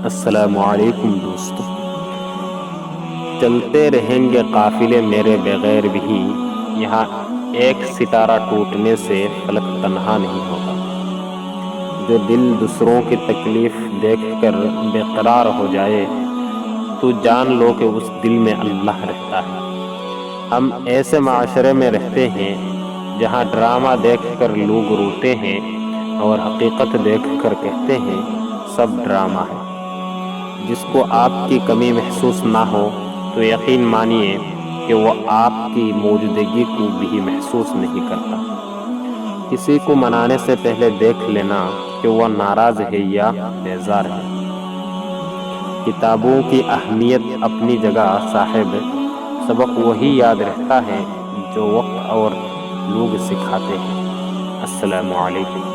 السلام علیکم دوستو، چلتے رہیں گے قافلے میرے بغیر بھی، یہاں ایک ستارہ ٹوٹنے سے فلک تنہا نہیں ہوتا۔ جو دل دوسروں کی تکلیف دیکھ کر بے قرار ہو جائے تو جان لو کہ اس دل میں اللہ رہتا ہے۔ ہم ایسے معاشرے میں رہتے ہیں جہاں ڈرامہ دیکھ کر لوگ روتے ہیں اور حقیقت دیکھ کر کہتے ہیں سب ڈرامہ ہے۔ جس کو آپ کی کمی محسوس نہ ہو تو یقین مانیے کہ وہ آپ کی موجودگی کو بھی محسوس نہیں کرتا۔ کسی کو منانے سے پہلے دیکھ لینا کہ وہ ناراض ہے یا بیزار ہے۔ کتابوں کی اہمیت اپنی جگہ صاحب، سبق وہی یاد رہتا ہے جو وقت اور لوگ سکھاتے ہیں۔ السلام علیکم۔